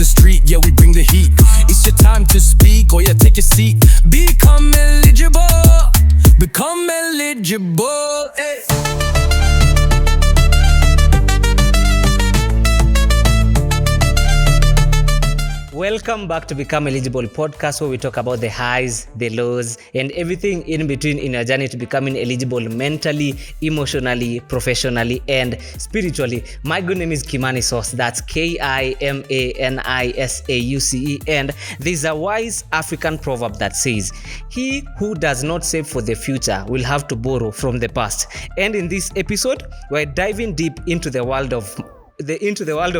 the street, yeah, we bring the heat. It's your time to speak, or yeah, take a seat. Become eligible, become eligible. Hey. Welcome back to Become Eligible podcast, where we talk about the highs, the lows, and everything in between in your journey to becoming eligible mentally, emotionally, professionally, and spiritually. My good name is Kimani Sauce. That's Kimanisauce. And there's a wise African proverb that says, "He who does not save for the future will have to borrow from the past." And in this episode, we're diving deep into the world of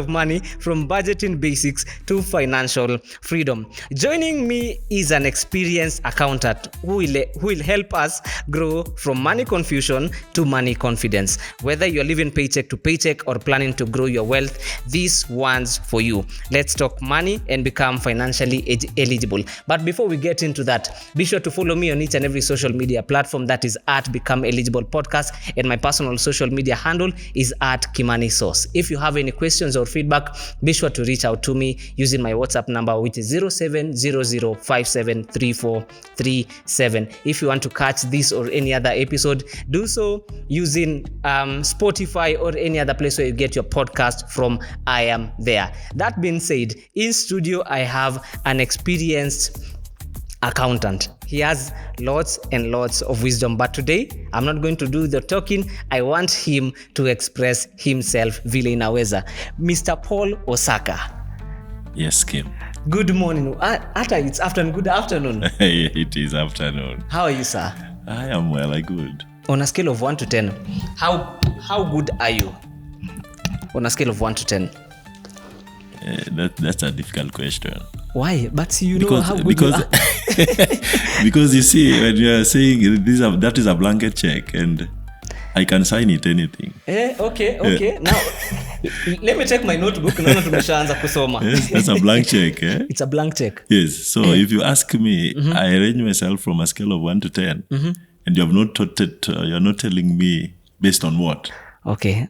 money, from budgeting basics to financial freedom. Joining me is an experienced accountant who will help us grow from money confusion to money confidence. Whether you're living paycheck to paycheck or planning to grow your wealth, this one's for you. Let's talk money and become financially eligible. But before we get into that, be sure to follow me on each and every social media platform. That is at Become Eligible Podcast, and my personal social media handle is at Kimani Sauce. If you have any questions or feedback, be sure to reach out to me using my WhatsApp number, which is 0700573437. If you want to catch this or any other episode, do so using Spotify or any other place where you get your podcast from. I am there. That being said, in studio I have an experienced accountant. He has lots and lots of wisdom, but today I'm not going to do the talking. I want him to express himself vile inaweza. Mr. Paul Osaka. Yes, Kim. Good morning. Ata, it's afternoon. Good afternoon. It is afternoon. How are you, sir? I am well, I'm good. On a scale of 1 to 10, how good are you? On a scale of 1 to 10. That's a difficult question. Why? But you know how good you are. Because you see, when you are saying that is a blanket check, and I can sign it anything. Okay. Now, let me check my notebook. Naona tumeshaanza kusoma. Yes, that's a blank check. Eh? It's a blank check. Yes. So if you ask me, I arrange myself from a scale of 1 to 10, and you have not you're not telling me based on what. Okay.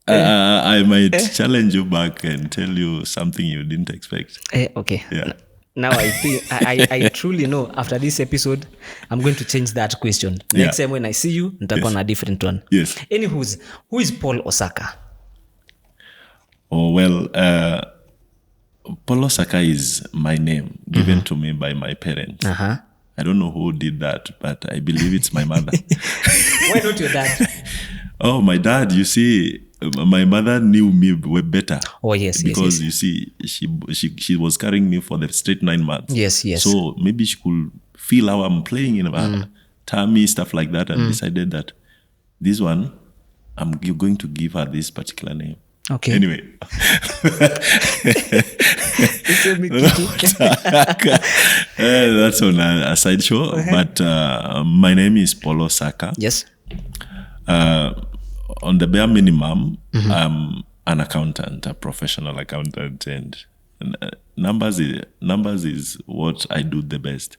I might challenge you back and tell you something you didn't expect. Okay. Yeah. Now I truly know after this episode, I'm going to change that question. Next time when I see you, nitakuwa na different one. Yes. Anywho's, who is Paul Osaka? Oh, well, Paul Osaka is my name given to me by my parents. Uh-huh. I don't know who did that, but I believe it's my mother. Why not your dad? Oh, my dad, you see, my mother knew me way better. Oh, yes. Because you see, she was carrying me for the straight 9 months. Yes. So maybe she could feel how I'm playing in her tummy, stuff like that, and decided that this one, you're going to give her this particular name. Okay. Anyway. That's on a side show. But my name is Paul Osaka. Yes. On the bare minimum, I'm an accountant, a professional accountant, and numbers is what I do the best.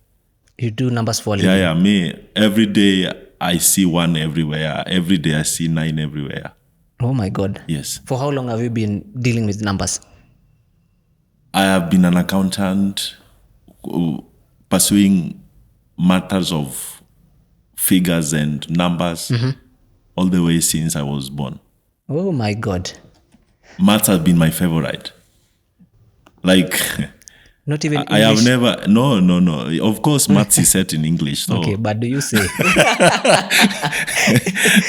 You do numbers for a living? Yeah. Me, every day I see 1 everywhere. Every day I see 9 everywhere. Oh my God. Yes. For how long have you been dealing with numbers? I have been an accountant pursuing matters of figures and numbers all the way since I was born. Oh my God. Maths have been my favorite. Like, not even I English? have never, no. Of course, maths is set in English. So. Okay, but do you say?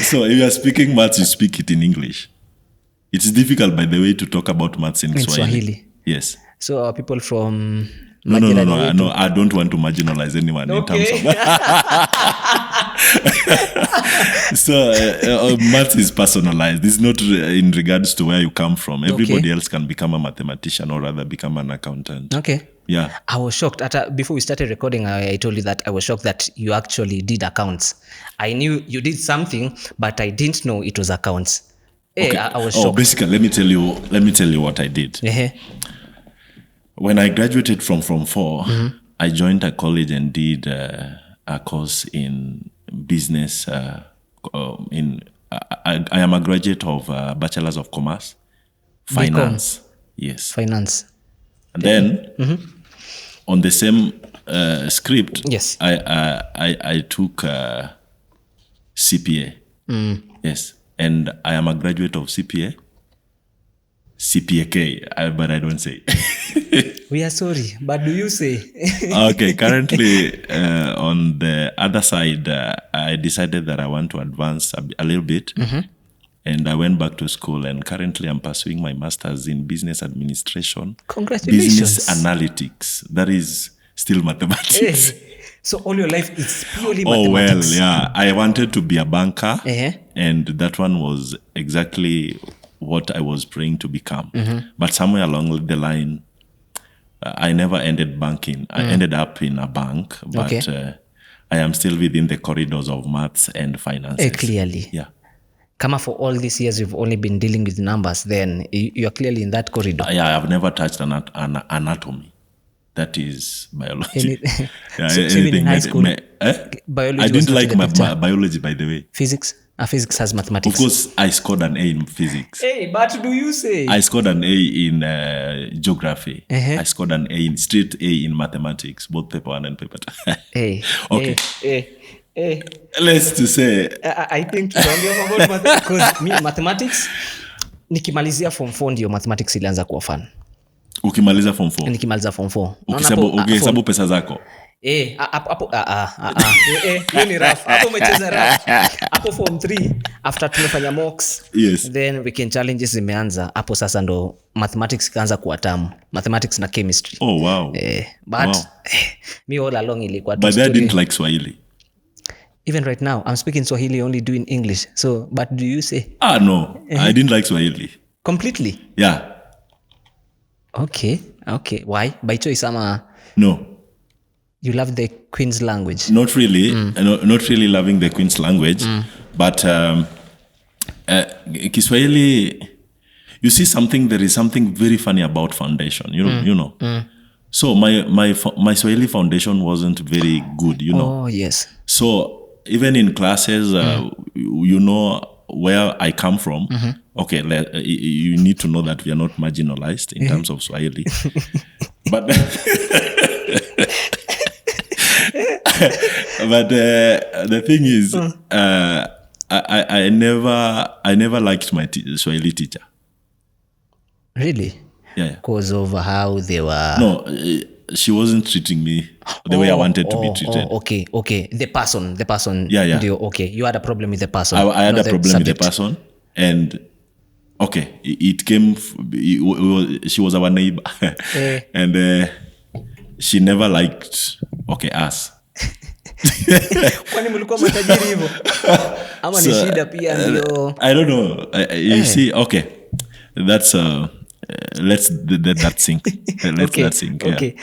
So if you are speaking maths, you speak it in English. It's difficult, by the way, to talk about maths in Swahili. Yes. So are people from... No, I don't want to marginalize anyone in terms of So maths is personalized. It's not in regards to where you come from. Everybody else can become a mathematician or rather become an accountant. Okay. Yeah. I was shocked. Before we started recording, I told you that I was shocked that you actually did accounts. I knew you did something, but I didn't know it was accounts. Okay. I was shocked. Basically, let me tell you what I did. When I graduated from 4, I joined a college and did a course in business. I am a graduate of Bachelor's of Commerce, Finance. Become. Yes. Finance. And then on the same script, Yes. I took CPA. Yes, and I am a graduate of CPAK, but I don't say. We are sorry, but do you say? Okay, currently on the other side, I decided that I want to advance a little bit. And I went back to school, and currently I'm pursuing my master's in business administration. Congratulations. Business analytics. That is still mathematics. Hey, so all your life it's purely Oh, well, mathematics. yeah. I wanted to be a banker, Uh-huh. and that one was exactly what I was praying to become. But somewhere along the line, I never ended banking. I ended up in a bank, but Okay. I am still within the corridors of maths and finances. Clearly. Yeah. Kama for all these years you've only been dealing with numbers, then you're clearly in that corridor. Yeah, I've never touched anatomy. That is biology. Yeah, So even in high school, biology I was didn't not like in the my picture. biology, by the way. Physics? Physics has Of mathematics. course, I scored an A in physics. Hey, but do you say? I scored an A in geography. Uh-huh. I scored an straight A in mathematics, both paper 1 and paper 2. Hey. Okay. Hey. Let's to say, I think tunaongea about mathematics because me mathematics nikimalizia form 4 ndio mathematics ilianza kuwa fun. ukimaliza form 4, Nikimaliza form 4. ukihesabu pesa zako. Hapo hiyo ni rough. Hapo umecheza rough. Hapo form 3 after tumefanya mocks. Yes. Then weekend challenges zimeanza. Hapo sasa ndo mathematics kaanza kuwa tamu. Mathematics na chemistry. Oh, wow. But Wow. me all along ilikuwa tu But I story. didn't like Swahili. Even right now I'm speaking Swahili, only doing English. So but do you say No. I didn't like Swahili. completely? Yeah. Okay. Why? By choice ama No. you love the Queen's language? Not really. Not really loving the Queen's language. But Kiswahili, you see something, there is something very funny about foundation. You know. So my Swahili foundation wasn't very good, you know. Oh, yes. So even in classes, you know where I come from. Okay, you need to know that we are not marginalized in terms of Swahili. But but the thing is, I never liked my Swahili teacher. Really? Yeah. Because of how they were. No, she wasn't treating me the way I wanted to be treated. Okay. The person. Yeah. Okay, you had a problem with the person. I had not a problem subject. with the person, and okay, it came. She was our neighbor, and she never liked us. Kwani mlikuwa matajiri hivyo? Ama ni shida pia ndio? I don't know. You see, okay, that's let's let that sink. That sink. Yeah. Okay.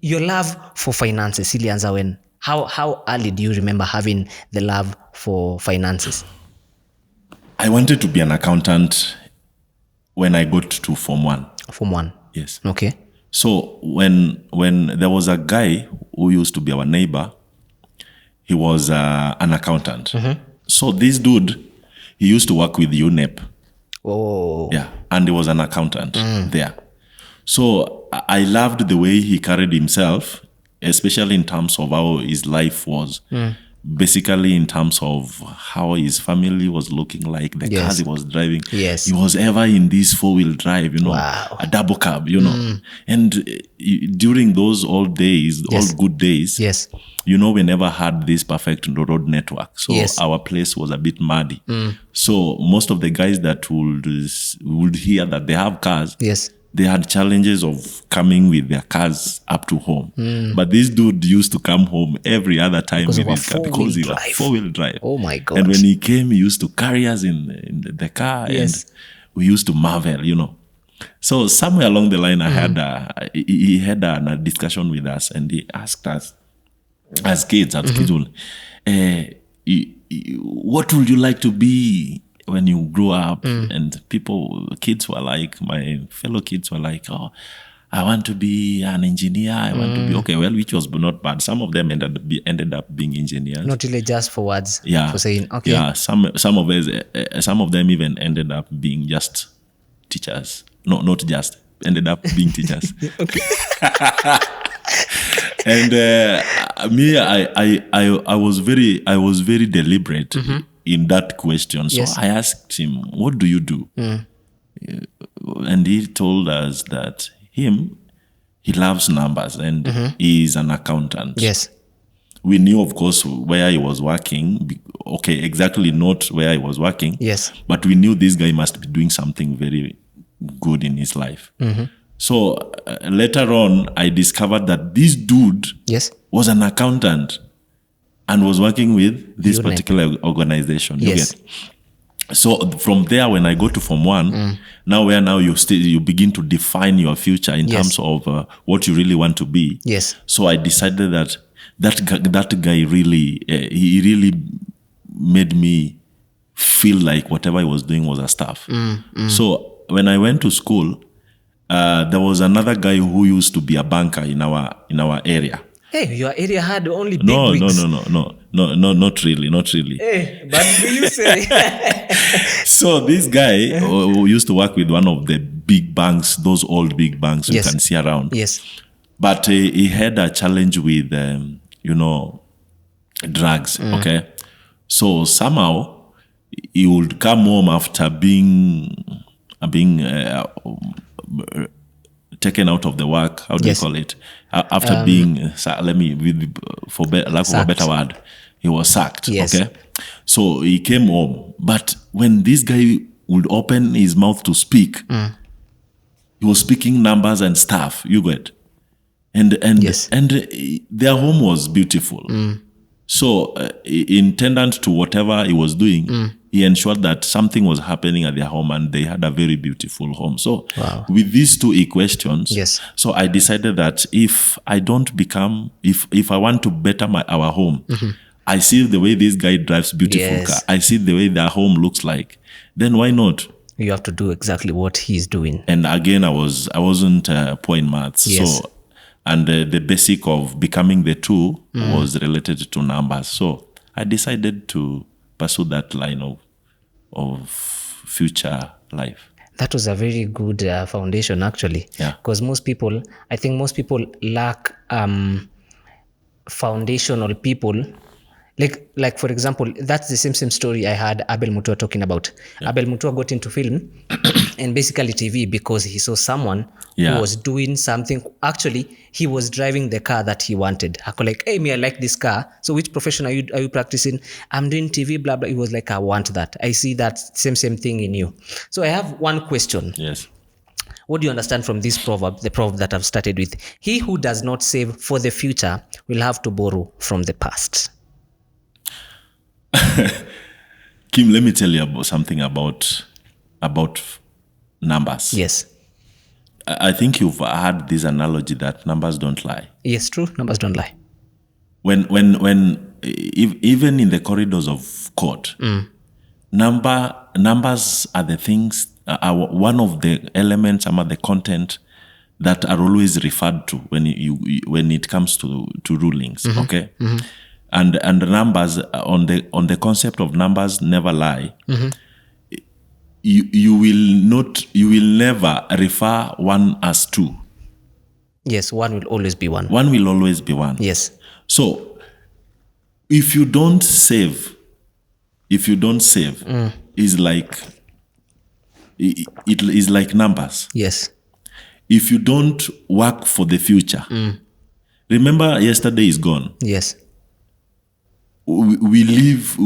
Your love for finances ilianza when? How early do you remember having the love for finances? I wanted to be an accountant when I got to Form 1. Form 1. Yes. Okay. So when there was a guy who used to be our neighbor, he was an accountant. So this dude, he used to work with UNEP. Oh. Yeah, and he was an accountant there. So I loved the way he carried himself, especially in terms of how his life was. Basically in terms of how his family was looking like, the cars he was driving. Yes. He was ever in this 4-wheel drive, Wow. a double cab, And during those old days, all good days, Yes. we never had this perfect road network. So our place was a bit muddy. So most of the guys that would hear that they have cars, Yes. they had challenges of coming with their cars up to home. But this dude used to come home every other time Because with of a his car because he was 4-wheel drive. Oh my God. And when he came, he used to carry us in the car, Yes. and we used to marvel, So somewhere along the line, he had a discussion with us, and he asked us, as kids, what would you like to be when you grow up? And kids were like, my fellow kids were like, oh, I want to be an engineer. I want to be, okay, well, which was not bad. Some of them ended up being engineers. Not really just for words. Yeah. For saying, okay. Yeah, some of them even ended up being just teachers. No, not just, ended up being teachers. And me, I was very deliberate in that question. So Yes. I asked him, "What do you do?" And he told us that he loves numbers and he is an accountant. Yes. We knew, of course, where he was working. Okay, exactly not where he was working. Yes. But we knew this guy must be doing something very good in his life. So later on, I discovered that this dude Yes. was an accountant and was working with this Unit. particular organization. You Yes. get? So from there, when I go to Form 1, now you begin to define your future in Yes. terms of what you really want to be. Yes. So I decided that guy really, he really made me feel like whatever I was doing was a stuff. So when I went to school, there was another guy who used to be a banker in our area. Hey, your area had only big No, wigs. not really. Hey, but do you say? So this guy who used to work with one of the big banks, those old big banks Yes. you can see around. Yes. But he had a challenge with, drugs. Okay, so somehow he would come home after being taken out of the work. How do Yes. you call it? After being for lack of a better word, he was sacked. Yes. Okay, so he came home, but when this guy would open his mouth to speak, he was speaking numbers and stuff. You get, and Yes. their home was beautiful. So in tendant to whatever he was doing, he ensured that something was happening at their home and they had a very beautiful home. So Wow. with these two equations, Yes. so I decided that if I want to better our home, I see the way this guy drives beautiful Yes. car. I see the way their home looks like. Then why not? You have to do exactly what he's doing. And again, I wasn't poor in maths. Yes. So, and the basic of becoming the two was related to numbers. So I decided to pursue that line of future life. That was a very good foundation, actually. Yeah. Because I think most people lack foundational people. Like for example, that's the same story I had Abel Mutua talking about. Yeah. Abel Mutua got into film and basically TV because he saw someone who was doing something. Actually, he was driving the car that he wanted. I was like, hey, me, I like this car. So which profession are you practicing? I'm doing TV, blah, blah. He was like, I want that. I see that same thing in you. So I have one question. Yes. What do you understand from this proverb, the proverb that I've started with? He who does not save for the future will have to borrow from the past. Kim, let me tell you something about numbers. Yes. I think you've had this analogy that numbers don't lie. Yes, true. Numbers don't lie. When even in the corridors of court, numbers are the things, are one of the elements, some of the content that are always referred to when it comes to rulings. Okay. And the numbers on the concept of numbers never lie. You will never refer one as two. Yes, one will always be one. One will always be one. Yes. So if you don't save, is like it is like numbers. Yes. If you don't work for the future, remember yesterday is gone. Yes. We live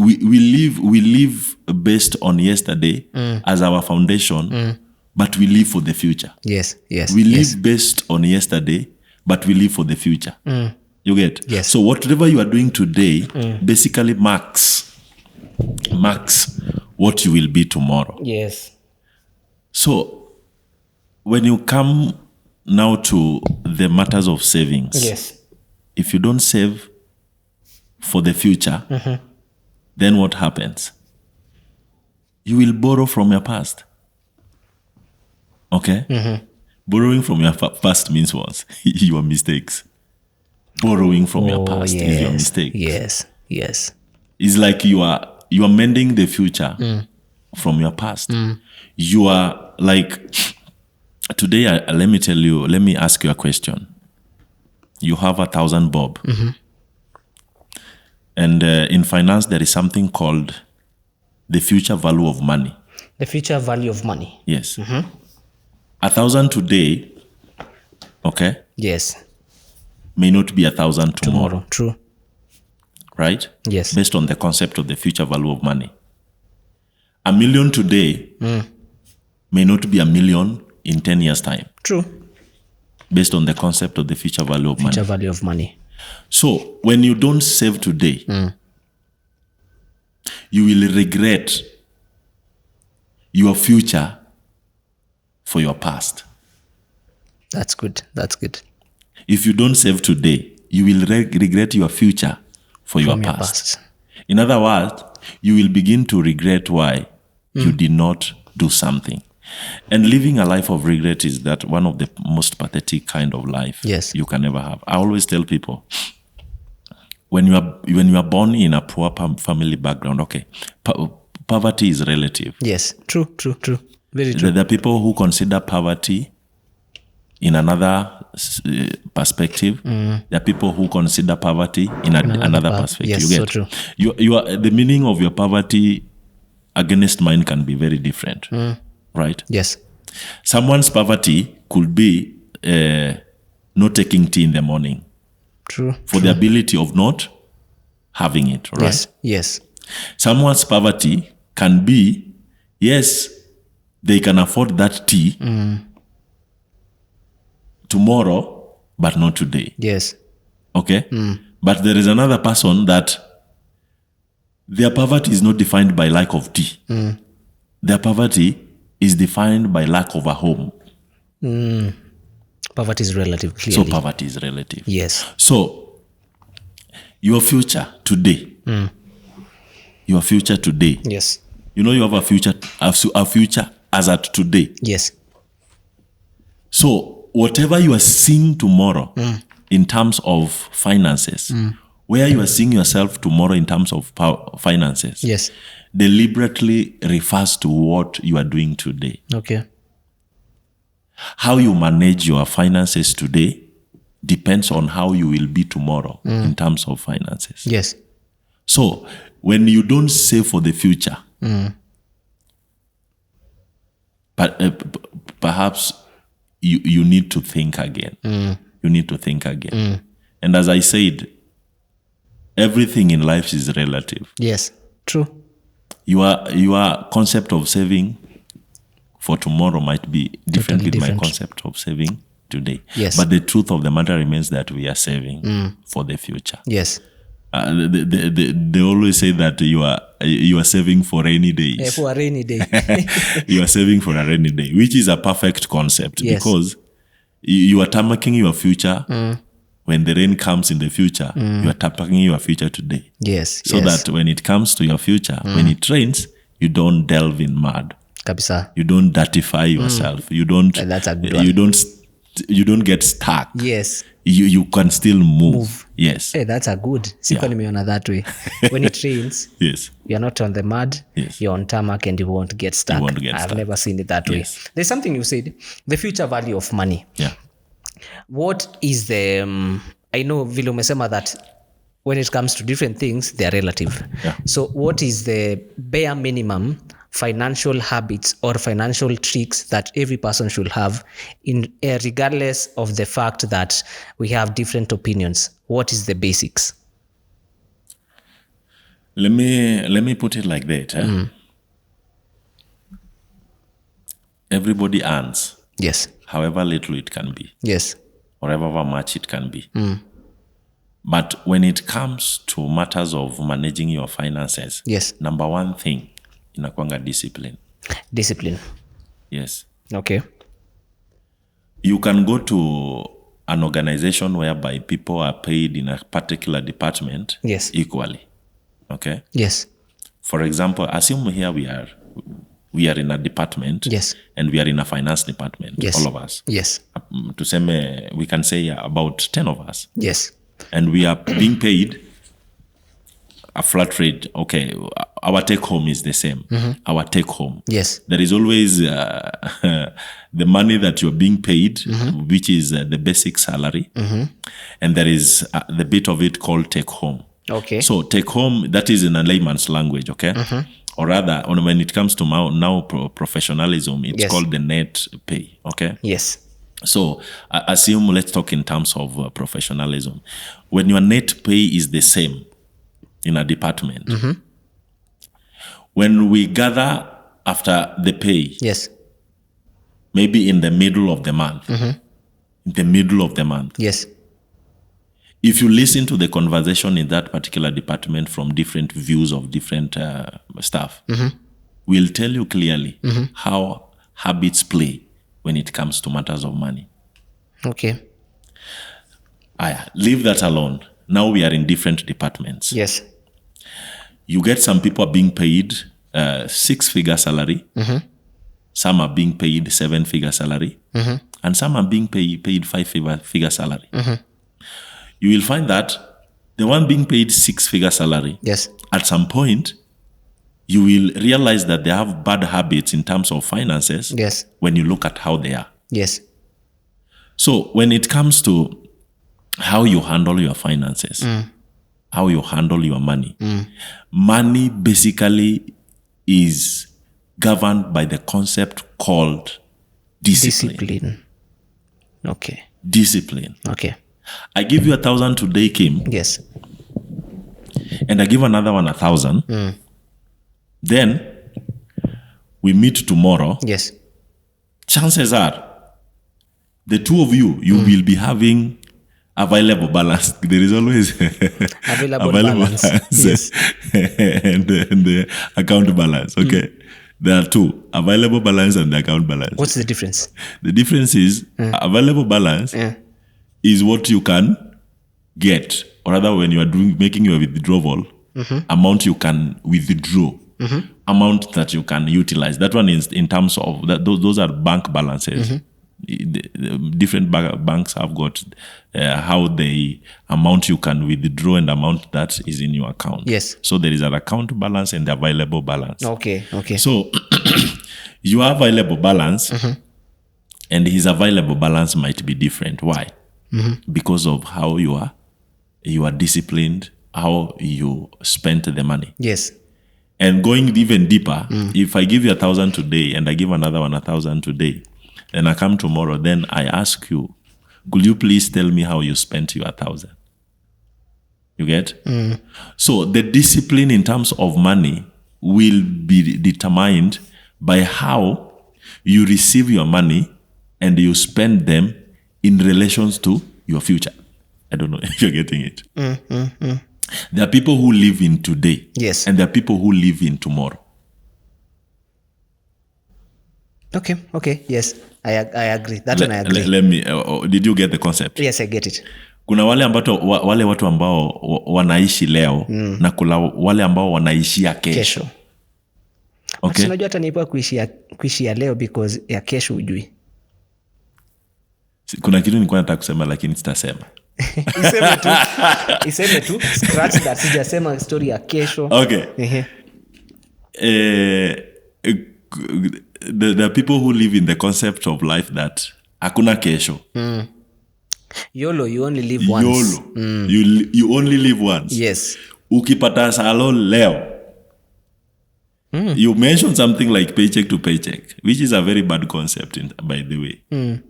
based on yesterday as our foundation, but we live for the future. Yes. Yes. We live based on yesterday, but we live for the future. You get? Yes. So whatever you are doing today basically marks what you will be tomorrow. Yes. So when you come now to the matters of savings, Yes. if you don't save for the future, then what happens? You will borrow from your past. Okay? Borrowing from your past means what? Your mistakes. Borrowing from your past is your mistake. Yes. Yes. It's like you are mending the future from your past. You are like today, let me ask you a question. You have 1,000 bob. And in finance, there is something called the future value of money. The future value of money. Yes. 1,000 today, okay, Yes. may not be 1,000 tomorrow. True. Right? Yes. Based on the concept of the future value of money. 1 million today may not be 1 million in 10 years' time. True. Based on the concept of the future value of money. Future value of money. So, when you don't save today, you will regret your future for your past. That's good. If you don't save today, you will regret your future for your From your past. In other words, you will begin to regret why you did not do something. And living a life of regret is that one of the most pathetic kind of life you can ever have. I always tell people, when you are born in a poor family background, okay, poverty is relative. Yes, true. Very true. There are people who consider poverty in another perspective. There are people who consider poverty in another perspective. Yes, you get? so true. You are, the meaning of your poverty against mine can be very different, right? Yes. Someone's poverty could be not taking tea in the morning. True. For the ability of not having it, right? Yes. Someone's poverty can be, yes, they can afford that tea tomorrow, but not today. Yes. Okay? But there is another person that their poverty is not defined by lack of tea. Their poverty is defined by lack of a home. Poverty is relative, clearly. So poverty is relative. Yes. So your future today, your future today. Yes. You know you have a future as at today. Yes. So whatever you are seeing tomorrow in terms of finances, where you are seeing yourself tomorrow in terms of finances, Yes. deliberately refers to what you are doing today. Okay. How you manage your finances today depends on how you will be tomorrow in terms of finances. Yes. So when you don't save for the future, but perhaps you need to think again. You need to think again. And as I said, everything in life is relative. Yes. True. Your concept of saving for tomorrow might be different Totally with my different. concept of saving today. Yes. But the truth of the matter remains that we are saving for the future. Yes. They always say that you are saving for rainy days. For a rainy day. You are saving for a rainy day, which is a perfect concept because you are tampering your future. When the rain comes in the future, you are tampering your future today. Yes. So that when it comes to your future, when it rains, you don't delve in mud. Kabisa. You don't dirtify yourself. You don't. That's a good one. You don't get stuck. Yes. You can still move. Yes. Hey, that's a good. Sikuwa nimeona that way. When it rains, Yes. you're not on the mud, Yes. you're on tarmac and you won't get stuck. You won't get I've stuck. never seen it that way. Yes. There's something you said, the future value of money. Yeah. What is the, I know vile umesema that when it comes to different things, they are relative. Yeah. So what is the bare minimum financial habits or financial tricks that every person should have in regardless of the fact that we have different opinions? What is the basics? Let me put it like that. Everybody earns, Yes. however little it can be, Yes. or however much it can be. But when it comes to matters of managing your finances, Yes. number one thing, inakwanga discipline. Discipline. Yes. Okay. You can go to an organization whereby people are paid in a particular department Yes. equally. Okay? Yes. For example, assume here we are in a department Yes. and we are in a finance department, Yes. all of us. Yes. We can say about 10 of us. Yes. And we are being paid a flat rate. Okay, our take home is the same. Our take home. Yes. There is always the money that you're being paid, which is the basic salary, and there is the bit of it called take home. Okay. So take home, that is in a layman's language, okay? Or rather, when it comes to now professionalism, it's Yes. called the net pay, okay? Yes. So assume, let's talk in terms of professionalism. When your net pay is the same in a department, when we gather after the pay, Yes. maybe in the middle of the month, Yes. if you listen to the conversation in that particular department from different views of different staff, we'll tell you clearly how habits play when it comes to matters of money. Okay. Leave that alone. Now we are in different departments. Yes. You get some people are being paid 6-figure salary. Some are being paid 7-figure salary. And some are being paid 5-figure salary. You will find that the one being paid 6-figure salary, Yes. at some point, you will realize that they have bad habits in terms of finances Yes. when you look at how they are. Yes. So when it comes to how you handle your finances, how you handle your money, money basically is governed by the concept called discipline. Discipline. Okay. Discipline. Okay. I give you 1,000 today, Kim, Yes. and I give another one 1,000. Then we meet tomorrow. Yes. Chances are the two of you will be having available balance. There is always Available balance. Yes. and the account balance. Okay. There are two, available balance and the account balance. What's the difference? The difference is available balance is what you can get, or rather when you are making your withdrawal, amount you can withdraw, amount that you can utilize. That one is in terms of that. Those are bank balances. The different banks have got how the amount you can withdraw and amount that is in your account. Yes. So there is an account balance and the available balance. Okay. Okay. So your available balance and his available balance might be different. Why? Because of how you are disciplined, how you spent the money. Yes. And going even deeper, if I give you 1,000 today and I give another one 1,000 today, and I come tomorrow, then I ask you, could you please tell me how you spent your 1,000? You get? So the discipline in terms of money will be determined by how you receive your money and you spend them in relations to your future. I don't know if you're getting it. There are people who live in today. Yes. And there are people who live in tomorrow. Okay. Okay. Yes. I agree. That one I agree. Let me. Did you get the concept? Yes, I get it. Kuna wale watu ambao wanaishi leo na kuna wale ambao wanaishia kesho. Okay. Unajua hata nipo kuishia leo because ya kesho hujui. Kuna kitu nilikuwa nataka kusema lakini sitasema. Iseme tu. Scratch that. Sijasema story ya kesho. Okay. There are people who live in the concept of life that hakuna kesho. YOLO, you only live once. YOLO. You only live once. Yes. Ukipata salo leo. You mentioned something like paycheck to paycheck, which is a very bad concept, by the way.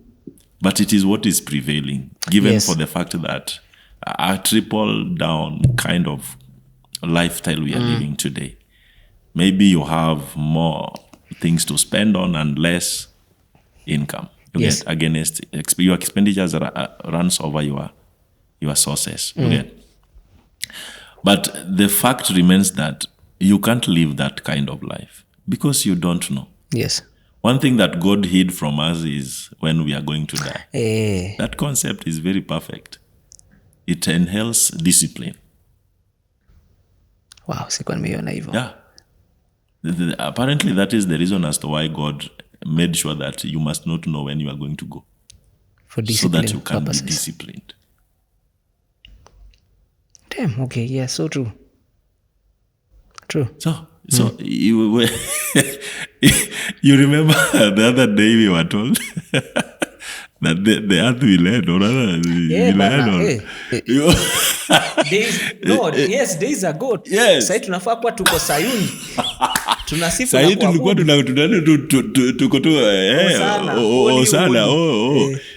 But it is what is prevailing, given for the fact that a triple down kind of lifestyle we are living today. Maybe you have more things to spend on and less income. You get against your expenditures runs over your sources. You get? But the fact remains that you can't live that kind of life because you don't know. Yes. One thing that God hid from us is when we are going to die. That concept is very perfect. It entails discipline. Wow, sikuwa nimeiona hivyo. Yeah. Apparently that is the reason as to why God made sure that you must not know when you are going to go. For discipline so that you can purposes. be disciplined. Damn, okay, yeah, so true. True. So you were you remember the other day we were told that the earth will end, or rather will end, or days ago. Yes. Sasa tunafaa kuwa tuko Sayuni. Tunasifu Sasa na tulikuwa tuko tu sana.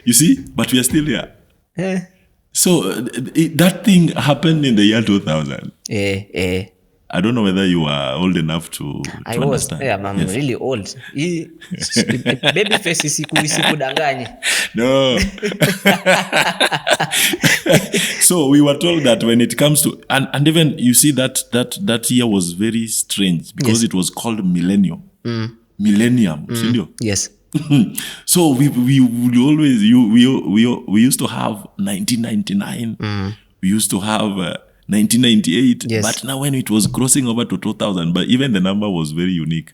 You see, but we are still here. So that thing happened in the year 2000. I don't know whether you are old enough to understand. I'm really old. Baby face isikudanganye. No. So we were told that when it comes to, and even you see that year was very strange because it was called millennium. Millennium. Yes. So we would always we used to have 1999. We used to have 1998, but now when it was crossing over to 2000, but even the number was very unique.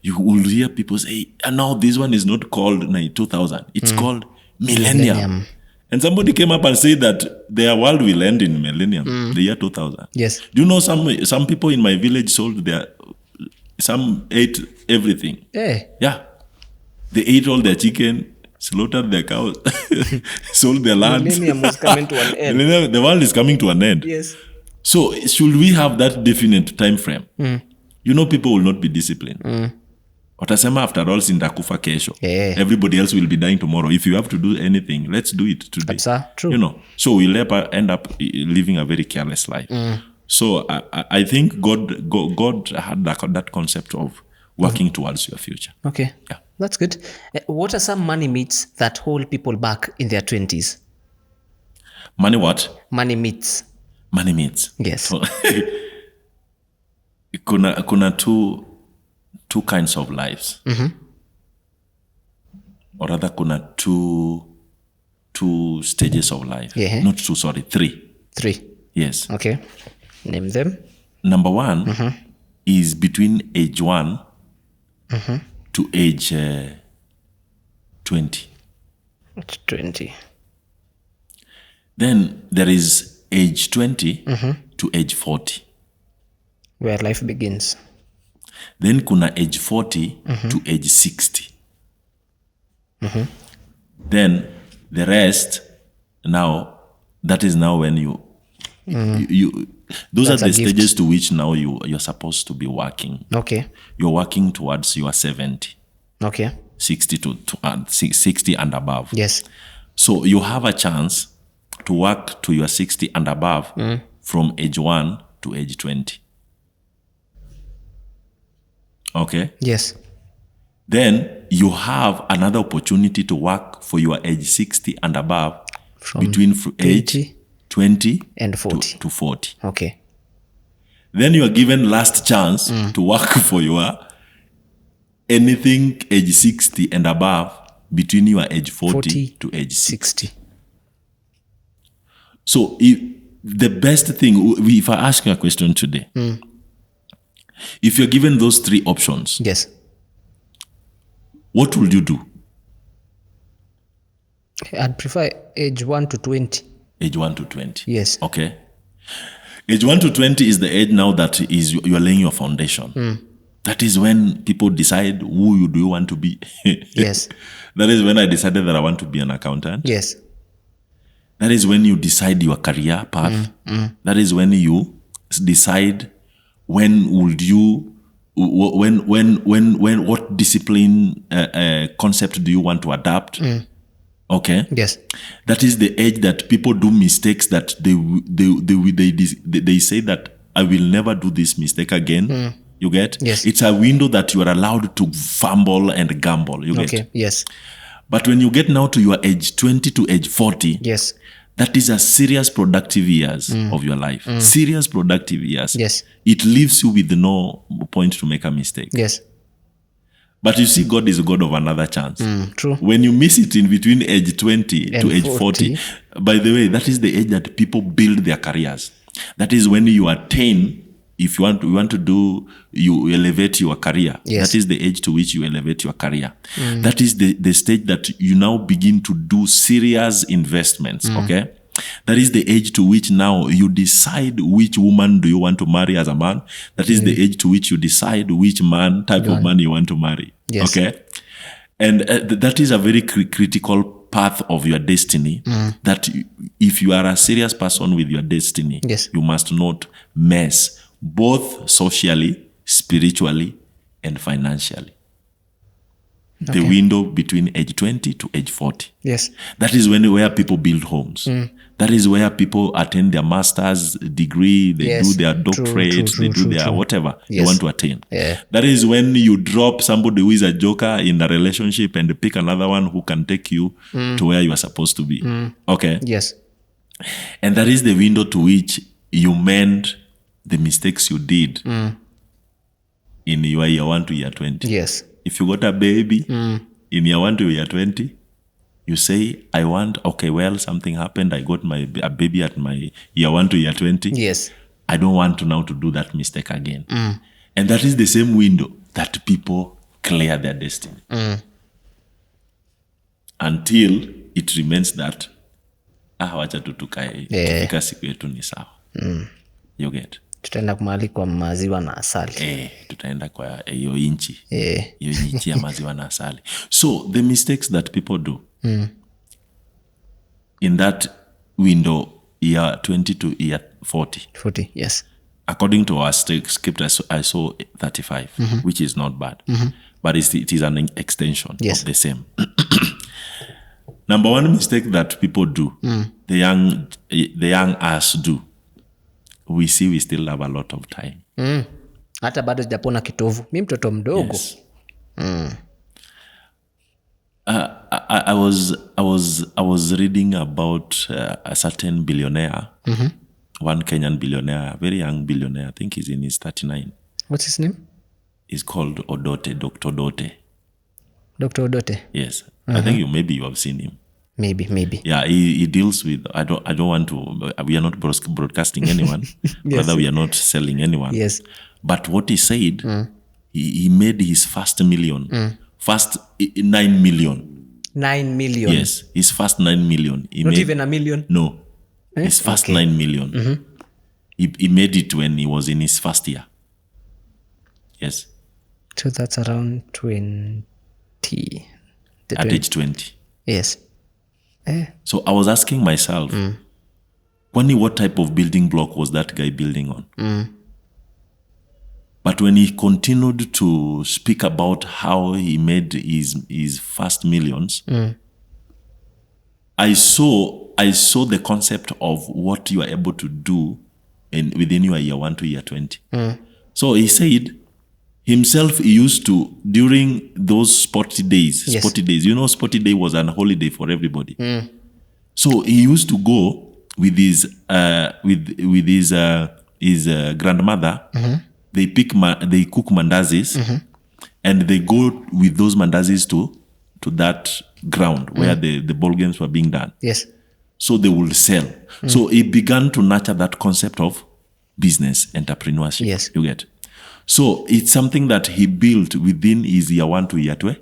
You will hear people say, and now this one is not called 2000, it's called millennium. And somebody came up and said that their world will end in millennium, the year 2000. Yes. Do you know some people in my village sold some ate everything. Yeah. They ate all their chicken, slaughtered their cows, sold their land. Millennium was coming to an end. The world is coming to an end. Yes. So should we have that definite time frame? You know, people will not be disciplined. Watasema after all sindakufa kesho. Everybody else will be dying tomorrow. If you have to do anything, let's do it today. True. You know, so we'll end up living a very careless life. So I think God had that concept of working towards your future. Okay. Yeah. That's good. What are some money myths that hold people back in their 20s? Money what? Money myths. Money myths. Yes. Kuna two kinds of lives. Or rather, kuna two stages of life. Not two, sorry, three. Yes. Okay. Name them. Number one is between age 1 to age 20. 20. Then there is age 20 to age 40. Where life begins. Then kuna age 40 to age 60. Then the rest, now, that is now when you those That's are the a gift. stages to which now you're supposed to be working. Okay. You're working towards your 70. Okay. 60 and above. Yes. So you have a chance to work to your 60 and above from age 1 to age 20. Okay? Yes. Then you have another opportunity to work for your age 60 and above From between age 20 and 40. to 40. Okay. Then you are given last chance to work for your anything age 60 and above between your age 40 to age 60. So the best thing, if I ask you a question today, if you're given those three options, Yes. what will you do? I'd prefer age 1 to 20. Age 1 to 20. Yes. Okay. Age 1 to 20 is the age now that is you're laying your foundation. That is when people decide who do you want to be. Yes. That is when I decided that I want to be an accountant. Yes. That is when you decide your career path. That is when you decide what discipline concept do you want to adapt. Okay. Yes. That is the age that people do mistakes that they say that I will never do this mistake again. You get? Yes. It's a window that you are allowed to fumble and gamble. You get? Okay. Yes. But when you get now to your age 20 to age 40, Yes. that is a serious productive years of your life. Serious productive years. Yes. It leaves you with no point to make a mistake. Yes. But you see, God is a God of another chance. True. When you miss it in between age 20 to And age 40, by the way, that is the age that people build their careers. That is when you attain, if you want to do, you elevate your career. Yes. That is the age to which you elevate your career. That is the stage that you now begin to do serious investments, okay? That is the age to which now you decide which woman do you want to marry as a man. That is the age to which you decide which type of man you want to marry. Yes. Okay? And that is a very critical path of your destiny, that if you are a serious person with your destiny, Yes. you must not mess both socially, spiritually, and financially. The window between age 20 to age 40. Yes. That is where people build homes. That is where people attend their master's degree, they Yes. do their doctorate, they do their whatever they Yes. want to attain. Yeah. That is when you drop somebody who is a joker in a relationship and pick another one who can take you to where you are supposed to be. Okay? Yes. And that is the window to which you mend the mistakes you did in your year 1 to year 20. Yes. If you got a baby in year 1 to year 20, you say, something happened. I got a baby at my year 1 to year 20. Yes. I don't want to now to do that mistake again. And that is the same window that people clear their destiny. Until it remains that, wacha tu tukae, tufika siku yetu ni sawa. You get? Tutaenda kumali kwa maziwa na asali. Tutaenda kwa hiyo inchi. Hiyo inchi ya maziwa na asali. So the mistakes that people do in that window, year 20 to year 40. 40, yes. According to our script, I saw 35, which is not bad. But it is an extension of the same. Number one mistake that people do, the young us do, we still have a lot of time. Hata bado sijapona kitovu. Mimi mtoto mdogo. Yes. I was reading about a certain billionaire, one Kenyan billionaire, very young billionaire. I think he's in his 39. What's his name? He's called Odote, Dr. Odote. Dr. Odote. Yes, I think maybe you have seen him. Maybe. Yeah, he deals with. I don't want to. We are not broadcasting anyone. Rather, we are not selling anyone. Yes. But what he said, he made his first million, first 9 million. 9 million. Yes, his first 9 million. Not even a million. No, his first 9 million. He made it when he was in his first year. Yes. So that's around 20. At age 20. Yes. So I was asking myself, what type of building block was that guy building on? But when he continued to speak about how he made his first millions, I saw the concept of what you are able to do within your year 1 to year 20. So he said himself, he used to, during those sporty days, sporty day was an holiday for everybody. So he used to go with his grandmother. They cook mandazis, and they go with those mandazis to that ground where the ball games were being done. Yes. So they will sell. So he began to nurture that concept of business, entrepreneurship. Yes. You get? So it's something that he built within his year 1 to year 20.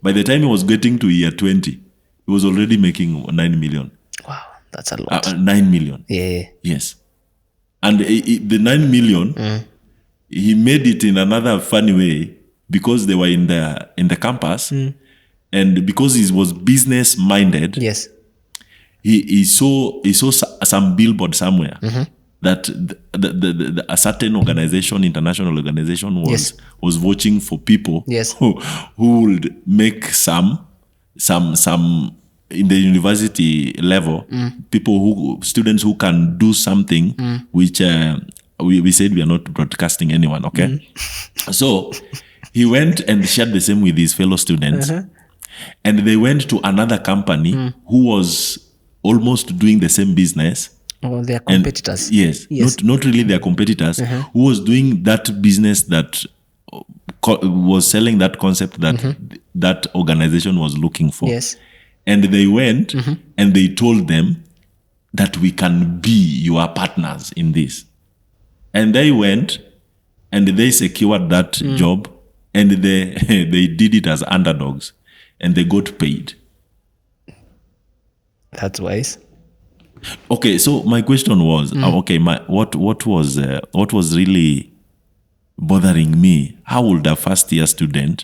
By the time he was getting to year 20, he was already making 9 million. Wow, that's a lot. 9 million. Yeah. Yes. And the 9 million, he made it in another funny way because they were in the campus, and because he was business minded. Yes. He saw some billboard somewhere that a certain organization, international organization, was watching for people who would make some in the university level, students who can do something which we said we are not broadcasting anyone, okay? So he went and shared the same with his fellow students, and they went to another company who was almost doing the same business. Oh, they are competitors. Yes. Not really their competitors, who was doing that business that was selling that concept that that organization was looking for. Yes. And they went and they told them that we can be your partners in this. And they went and they secured that job, and they did it as underdogs, and they got paid. That's wise. Okay, so my question was, what was really bothering me? How would a first year student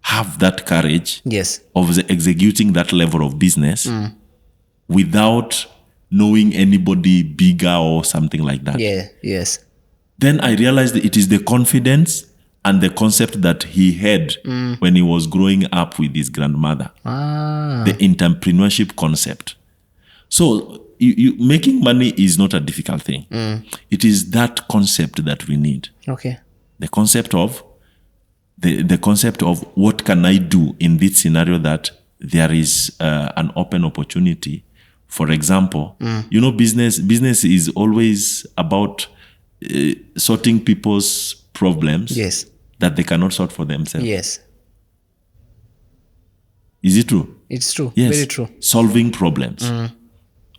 have that courage Yes. of executing that level of business without knowing anybody bigger or something like that? Yeah. Yes. Then I realized that it is the confidence and the concept that he had when he was growing up with his grandmother. The entrepreneurship concept. So making money is not a difficult thing. It is that concept that we need. Okay. The concept of the concept of what can I do in this scenario that there is an open opportunity. For example, business is always about sorting people's problems Yes. that they cannot sort for themselves. Yes. Is it true? It's true. Yes. Very true. Solving problems.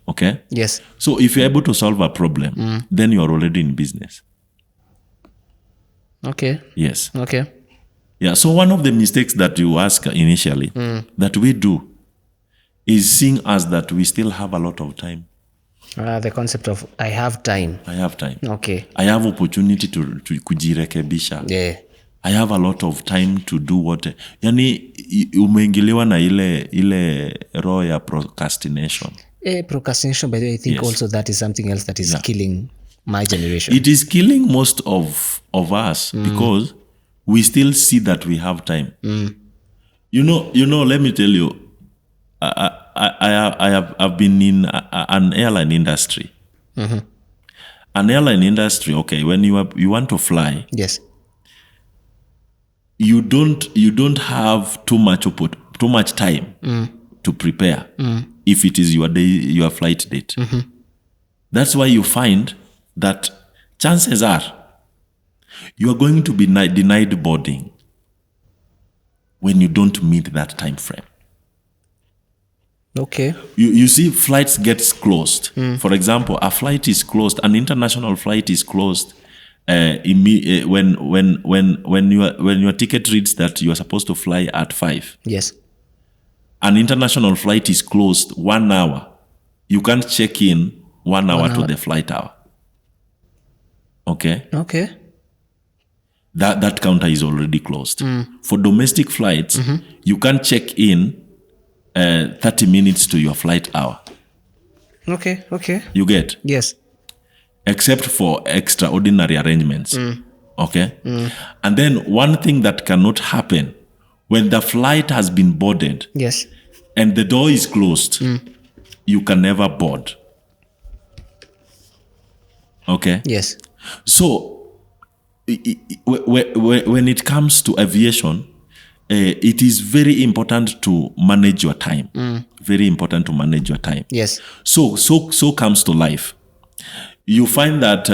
Okay? Yes. So if you're able to solve a problem, then you are already in business. Okay. Yes. Okay. Yeah. So one of the mistakes that you ask initially that we do is seeing us that we still have a lot of time. The concept of I have time. I have time. Okay. I have opportunity to kujirekebisha. Yeah. I have a lot of time to do what. Yani umeingiliwa na ile roho ya procrastination. Procrastination, by the way, I think Yes. also that is something else that is killing my generation. It is killing most of us because we still see that we have time. Let me tell you, I've been in an airline industry. An airline industry, okay, when you want to fly, Yes. you don't have too much time to prepare if it is your flight date. That's why you find that chances are you are going to be denied boarding when you don't meet that time frame. Okay. You see, flights gets closed. For example, a flight is closed. An international flight is closed when your ticket reads that you are supposed to fly at 5. Yes. An international flight is closed 1 hour. You can't check in 1 hour to the flight hour. Okay. Okay. That counter is already closed. For domestic flights, you can't check in 30 minutes to your flight hour. Okay. Okay. You get? Yes. Except for extraordinary arrangements. Okay? And then one thing that cannot happen when the flight has been boarded Yes. and the door is closed, you can never board. Okay? Yes. So, when it comes to aviation, it is very important to manage your time. Very important to manage your time. Yes. So comes to life. You find that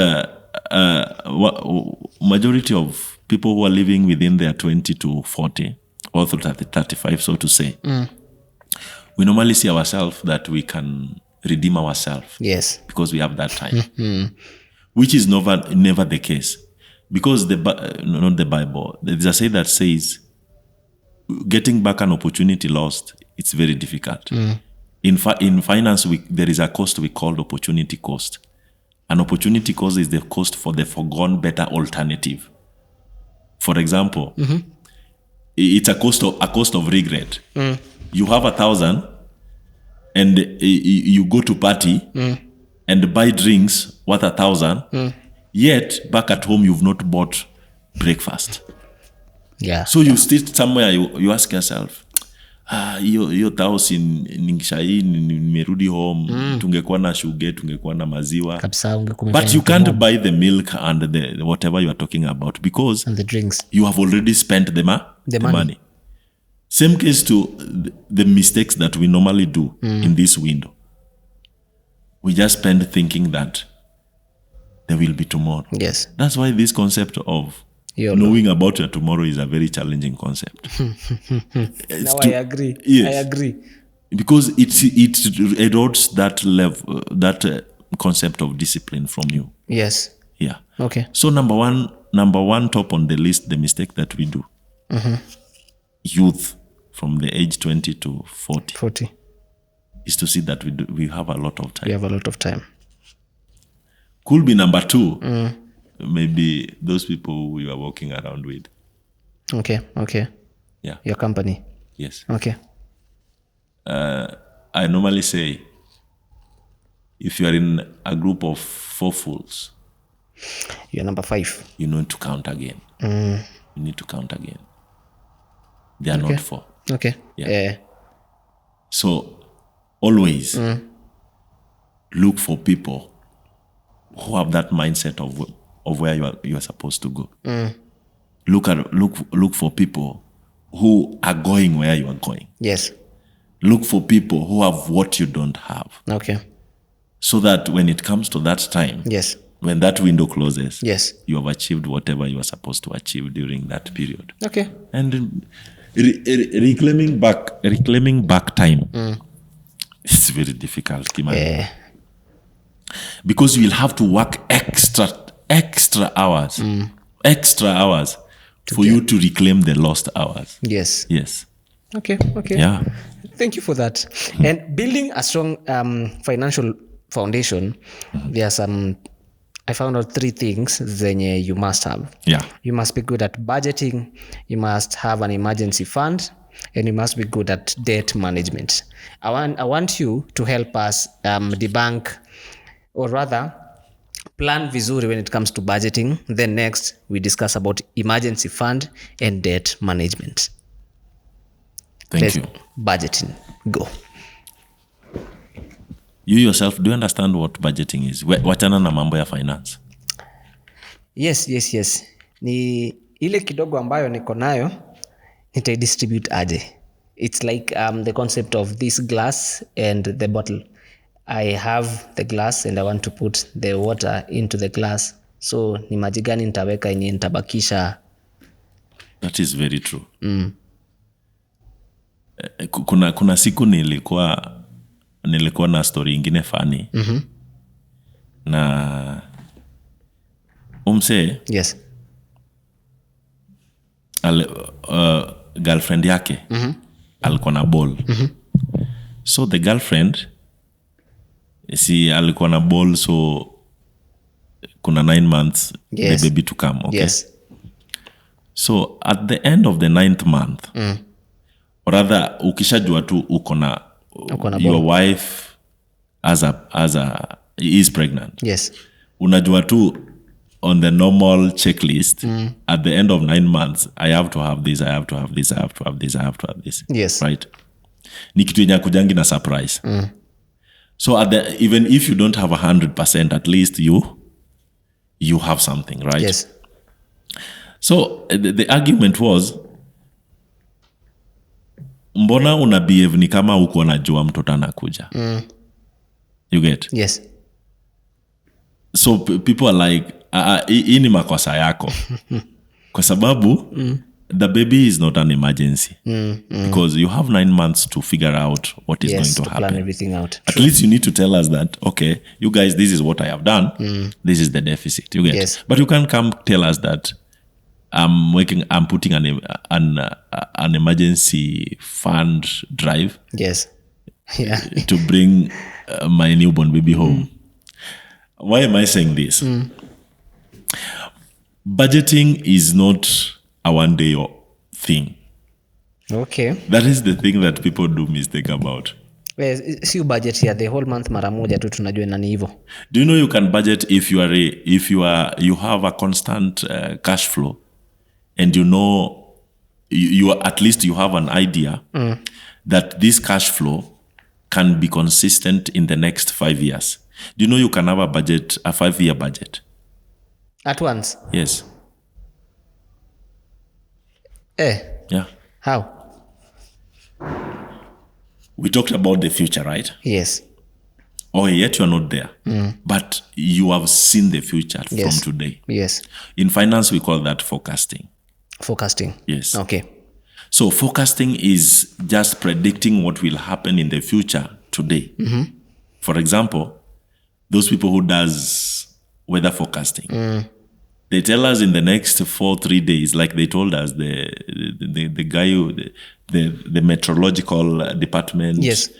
majority of people who are living within their 20 to 40 or 35, so to say, we normally see ourselves that we can redeem ourselves. Yes. Because we have that time, which is never the case. Because not the Bible, there's a say that says, getting back an opportunity lost, it's very difficult. In finance, there is a cost we call opportunity cost. An opportunity cost is the cost for the foregone better alternative. For example, it's a cost of regret. You have 1,000 and you go to party and buy drinks worth 1,000. Yet back at home you've not bought breakfast. Yeah. So you sit somewhere, you ask yourself, hiyo tausi nikishai nimerudi home, tungekuwa na shuge, tungekuwa na maziwa. Kabisa, But you can't buy the milk and the whatever you are talking about because and the drinks. you have already spent the money. Same case to the mistakes that we normally do in this window. We just spend thinking that there will be tomorrow. Yes. That's why this concept of YOLO. knowing about your tomorrow is a very challenging concept. Now I agree. Yes. I agree. Because it erodes that level, that concept of discipline from you. Yes. Yeah. Okay. So number one top on the list, the mistake that we do. Youth from the age 20 to 40. 40. is to see that we have a lot of We time. have a lot of time. Could be number 2, maybe those people we are walking around with. Okay. Yeah. Your company. Yes. Okay. I normally say, if you are in a group of 4 fools, You're number 5. you need to count again. You need to count again. They are not 4. Okay. Yeah. So always look for people who have that mindset of where you are supposed to go. Look for people who are going where you are going. Yes. Look for people who have what you don't have. Okay. So that when it comes to that time, Yes. when that window closes, Yes. you have achieved whatever you are supposed to achieve during that period. Okay. And reclaiming back time, it's very difficult, Kimani. Because you will have to work extra hours for you to reclaim the lost hours. Yes. Yes. Okay. Yeah. Thank you for that. And building a strong financial foundation, there are some, I found out 3 things zenye you must have. Yeah. You must be good at budgeting, you must have an emergency fund, and you must be good at debt management. I want you to help us debunk, or rather plan vizuri when it comes to budgeting. Then next we discuss about emergency fund and debt management. Thank you. Budgeting. Go. You yourself, do you understand what budgeting is? Wachana na mambo ya finance. Yes. Ni ile kidogo ambayo niko nayo nitaidistribute aje. It's like the concept of this glass and the bottle. I have the glass and I want to put the water into the glass. So ni maji gani nitaweka yenye nitabakisha? That is very true. Kuna siku nilikuwa na story ingine funny. Na umse Yes. Girlfriend yake alikuwa na ball. So the girlfriend alikuwa na ball, so kuna 9 months Yes. the baby to come. Okay. Yes. So at the end of the 9th month, or rather ukishajua tu uko na your wife is pregnant. Yes. Unajua tu on the normal checklist, at the end of 9 months, I have to have this, I have to have this, I have to have this, I have to have this. Yes. Right? Ni kitu yenye kujangi na surprise. So even if you don't have 100%, at least you have something, right? Yes. So the argument was, mbona una behave ni kama uko najua mtoto anakuja. You get? Yes. So people are like, hii ni makosa yako. Kwa sababu the baby is not an emergency. Because you have 9 months to figure out what is going to happen. Plan everything out. At least you need to tell us that, okay, you guys, this is what I have done. This is the deficit. You get? Yes. But you can't come tell us that I'm putting an emergency fund drive. Yes. Yeah. To bring my newborn baby home. Why am I saying this? Budgeting is not a one-day thing. Okay. That is the thing that people do mistake about. Si budget here the whole month mara moja tu tunajua nani hivyo. Do you know you can budget if you have a constant cash flow, and you know you at least you have an idea that this cash flow can be consistent in the next 5 years. Do you know you can have a 5-year budget? At once? Yes. Yeah. How? We talked about the future, right? Yes. Oh, yet you are not there. But you have seen the future Yes. from today. Yes. In finance, we call that forecasting. Forecasting. Yes. Okay. So forecasting is just predicting what will happen in the future today. For example, those people who does weather forecasting, they tell us in the next 3 days, like they told us, the guy, the meteorological department, Yes.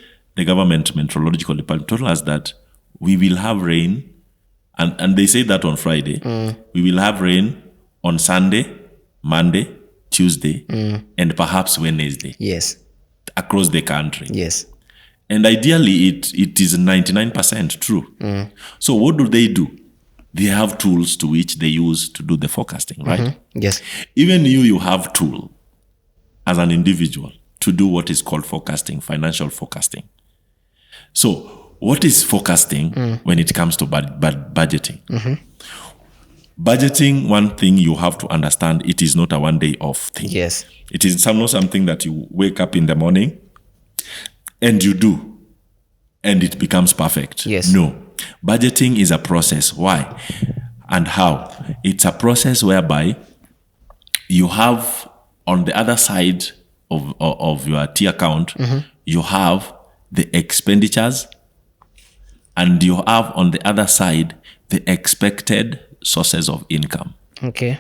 the government meteorological department told us that we will have rain, and they say that on Friday. We will have rain on Sunday, Monday, Tuesday, and perhaps Wednesday. Yes. Across the country. Yes. And ideally, it is 99% true. So what do? They have tools to which they use to do the forecasting, right? Yes. Even you have tool as an individual to do what is called forecasting, financial forecasting. So what is forecasting when it comes to budgeting? Budgeting, one thing you have to understand, it is not a one day off thing. Yes. It is not something that you wake up in the morning and you do, and it becomes perfect. Yes. No. Budgeting is a process. Why and how? It's a process whereby you have on the other side of your T account, you have the expenditures, and you have on the other side the expected sources of income. Okay.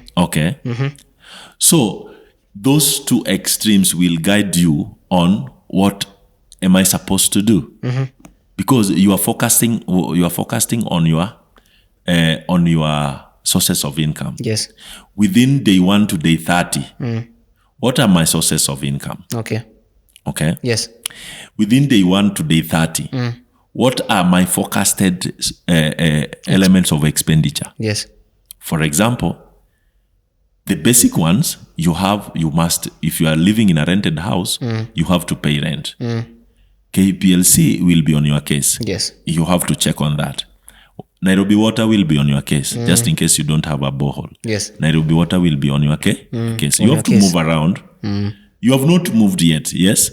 So those two extremes will guide you on what am I supposed to do, because you are focusing on your sources of income. Yes. Within day 1 to day 30, what are my sources of income? Okay. Yes. Within day 1 to day 30, what are my forecasted elements of expenditure? Yes. For example, the basic ones you must, if you are living in a rented house, you have to pay rent. KPLC will be on your case. Yes. You have to check on that. Nairobi Water will be on your case, just in case you don't have a borehole. Yes. Nairobi Water will be on your case. You have to move around. You have not moved yet, yes?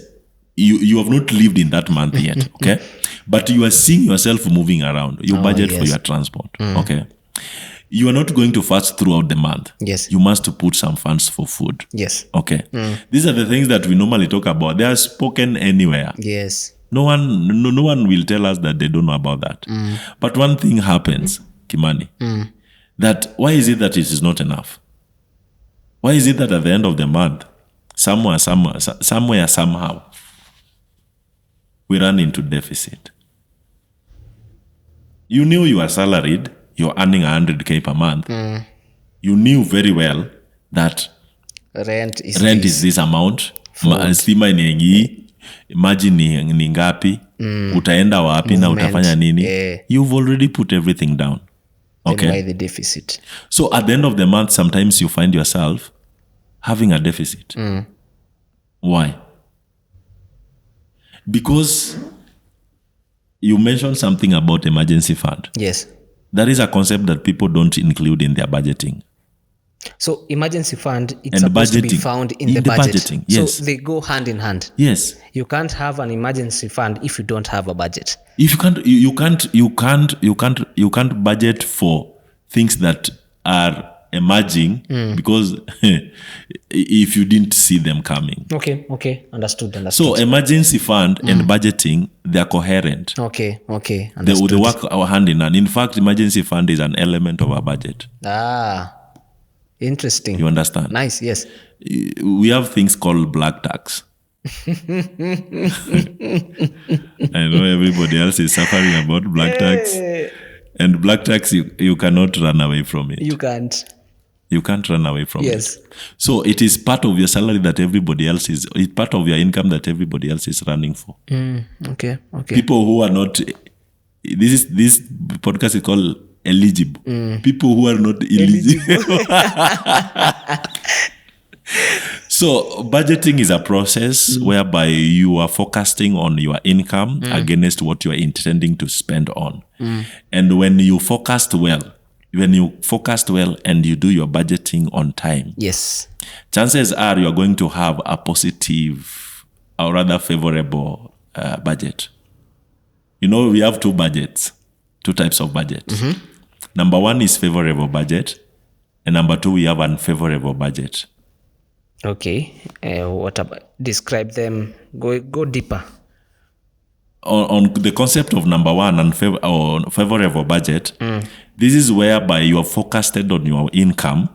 You have not lived in that month yet, okay? But you are seeing yourself moving around. You budget for your transport, okay? You are not going to fast throughout the month. Yes. You must put some funds for food. Yes. Okay. These are the things that we normally talk about. They are spoken anywhere. Yes. No one will tell us that they don't know about that. But one thing happens, Kimani, that why is it that it is not enough? Why is it that at the end of the month, somewhere, somehow, we run into deficit? You knew you are salaried, you're earning 100K per month. You knew very well that rent is this amount. Stima ni maji ni ngapi, utaenda wapi na utafanya nini. You've already put everything down. Okay. Why the deficit? So at the end of the month, sometimes you find yourself having a deficit. Why? Because you mentioned something about emergency fund. Yes. That is a concept that people don't include in their budgeting. So emergency fund, it's supposed to be found in the budget. Budgeting, yes. So they go hand in hand. Yes. You can't have an emergency fund if you don't have a budget. If you can't budget for things that are emerging because if you didn't see them coming. Okay. Understood. So emergency fund and budgeting, they are coherent. Okay. Understood. They work hand in hand. In fact, emergency fund is an element of our budget. Interesting. You understand? Nice, yes. We have things called black tax. I know everybody else is suffering about black tax. And black tax, you cannot run away from it. You can't. You can't run away from Yes. it. So it is part of your salary that everybody else is, it's part of your income that everybody else is running for. Okay. People who are not, this podcast is called eligible. People who are not eligible. So budgeting is a process whereby you are focusing on your income against what you are intending to spend on. And when you focused well and you do your budgeting on time, yes, chances are you are going to have a positive or rather favorable budget. You know, we have two types of budgets. Number one is favorable budget, and number two, we have unfavorable budget. Okay. What about, describe them, go deeper. On the concept of number one, favorable budget, this is whereby you are focused on your income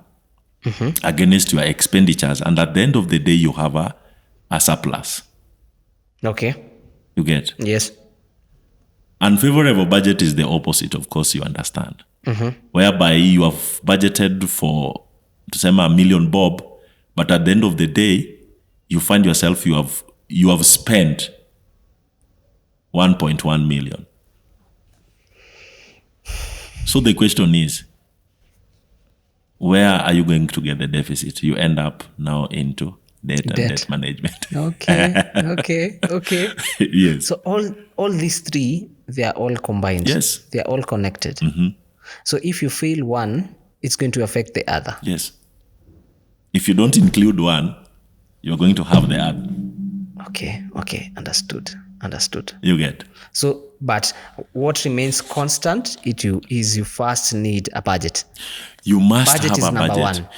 against your expenditures, and at the end of the day, you have a surplus. Okay. You get? Yes. Unfavorable budget is the opposite, of course, you understand. Whereby you have budgeted for, to say, $1 million bob, but at the end of the day, you find yourself you have spent 1.1 million. So the question is, where are you going to get the deficit? You end up now into debt and debt management. Okay. Yes. So all these three, they are all combined. Yes. They are all connected. So if you fail one, it's going to affect the other. Yes. If you don't include one, you're going to have the other. Okay. Understood. You get. So, but what remains constant is you first need a budget. You must Budget have is a number budget. one.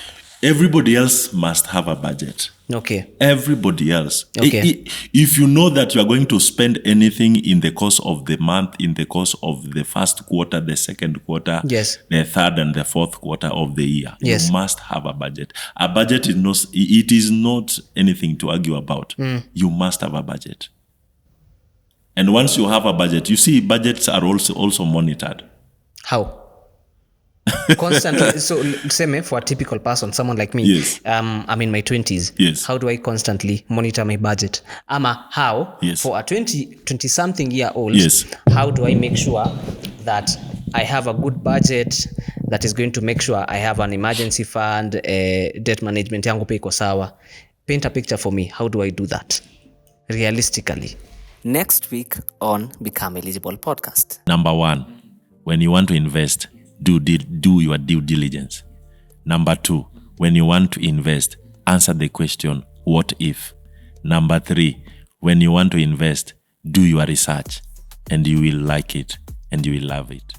Everybody else must have a budget. Okay. Everybody else. Okay. If you know that you are going to spend anything in the course of the month, in the course of the first quarter, the second quarter, Yes. the third and the fourth quarter of the year, Yes. you must have a budget. A budget is not anything to argue about. You must have a budget. And once you have a budget, you see budgets are also monitored. How? Constantly. So, say for a typical person, someone like me, Yes. I'm in my 20s. Yes. How do I constantly monitor my budget? How? Yes. For a 20-something year old, Yes. how do I make sure that I have a good budget that is going to make sure I have an emergency fund, debt management yangu pia iko sawa? Paint a picture for me. How do I do that realistically? Next week on Become Eligible podcast. Number 1, when you want to invest, do your due diligence. Number 2, when you want to invest, answer the question, what if? Number 3, when you want to invest, do your research and you will like it and you will love it.